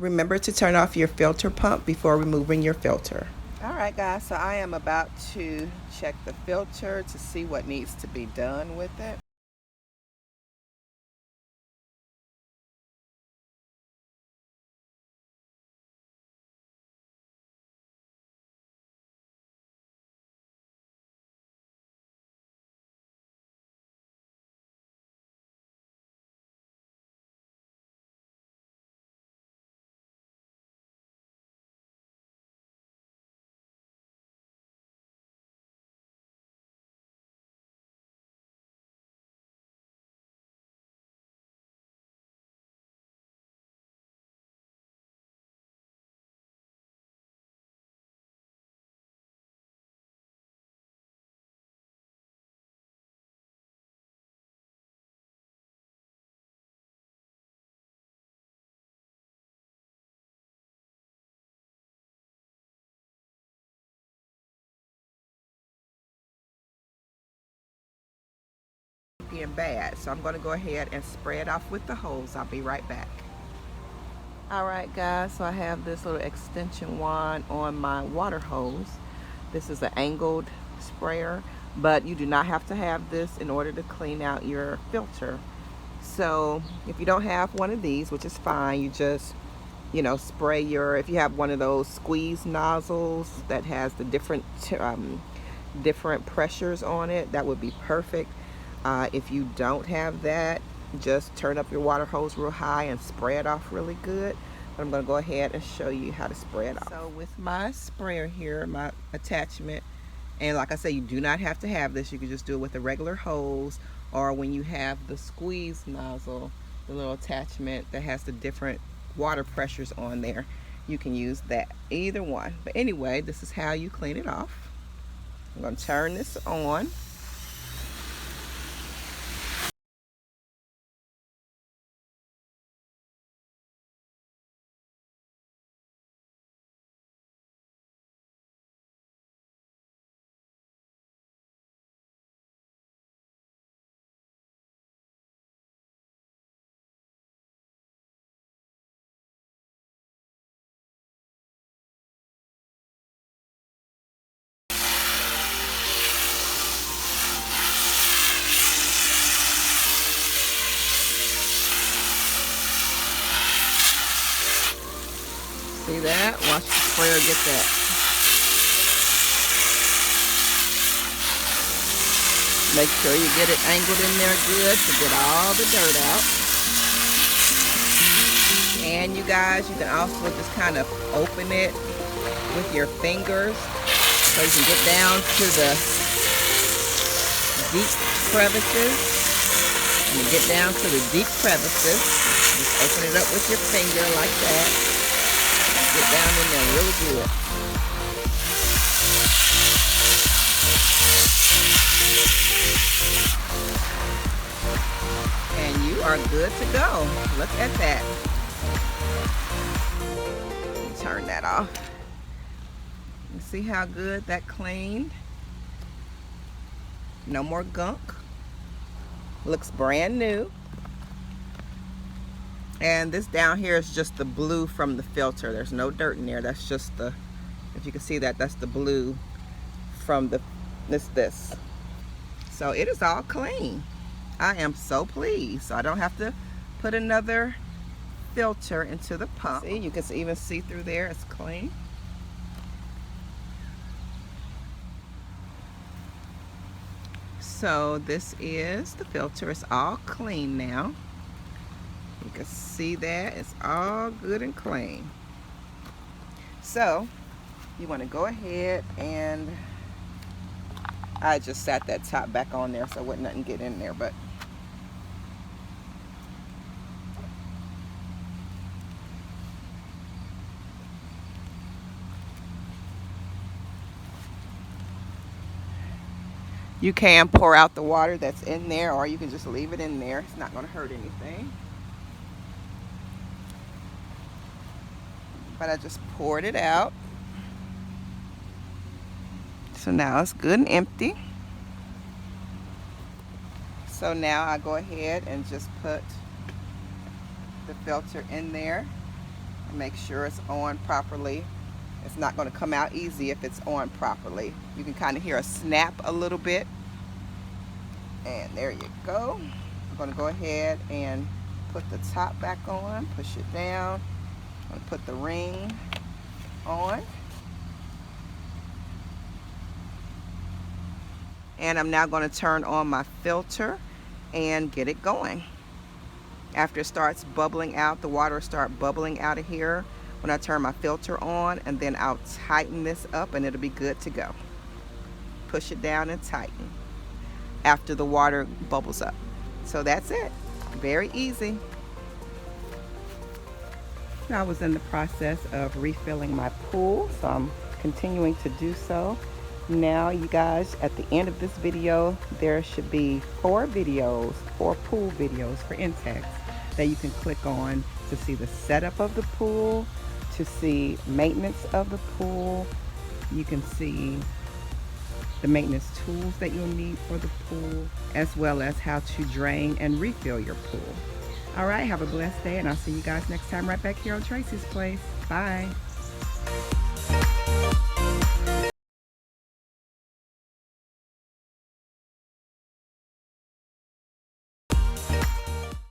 Remember to turn off your filter pump before removing your filter. Alright guys, so I am about to check the filter to see what needs to be done with it. Being bad, so I'm going to go ahead and spray it off with the hose. I'll be right back. Alright guys, so I have this little extension wand on my water hose. This is an angled sprayer, but you do not have to have this in order to clean out your filter. So if you don't have one of these, which is fine, you just spray your, if you have one of those squeeze nozzles that has the different pressures on it, that would be perfect. If you don't have that, just turn up your water hose real high and spray it off really good. But I'm going to go ahead and show you how to spray it off. So with my sprayer here, my attachment, and like I say, you do not have to have this. You can just do it with a regular hose, or when you have the squeeze nozzle, the little attachment that has the different water pressures on there, you can use that. Either one. But anyway, this is how you clean it off. I'm going to turn this on. See that? Watch the sprayer get that. Make sure you get it angled in there good to get all the dirt out. And you guys, you can also just kind of open it with your fingers so you can get down to the deep crevices. And get down to the deep crevices. Just open it up with your finger like that. Get down in there really good. And you are good to go. Look at that. Let me turn that off. You see how good that cleaned? No more gunk. Looks brand new. And this down here is just the blue from the filter. There's no dirt in there. That's just the, if you can see that, that's the blue from the this. So it is all clean. I am so pleased. So I don't have to put another filter into the pump. See, you can even see through there. It's clean. So this is the filter. It's all clean now. You can see that it's all good and clean. So you want to go ahead and, I just sat that top back on there so wouldn't nothing get in there, but you can pour out the water that's in there, or you can just leave it in there. It's not going to hurt anything. But I just poured it out. So now it's good and empty. So now I go ahead and just put the filter in there Make sure it's on properly. It's not going to come out easy if it's on properly. You can kind of hear a snap a little bit. And there you go. I'm going to go ahead and put the top back on, push it down. I'm going to put the ring on. And I'm now going to turn on my filter and get it going. After it starts bubbling out, the water will start bubbling out of here when I turn my filter on, and then I'll tighten this up and it'll be good to go. Push it down and tighten after the water bubbles up. So that's it. Very easy. I was in the process of refilling my pool, so I'm continuing to do so. Now you guys, at the end of this video, there should be 4 pool videos for Intex that you can click on to see the setup of the pool, to see maintenance of the pool. You can see the maintenance tools that you'll need for the pool, as well as how to drain and refill your pool. All right, have a blessed day, and I'll see you guys next time right back here on Tracie's Place. Bye.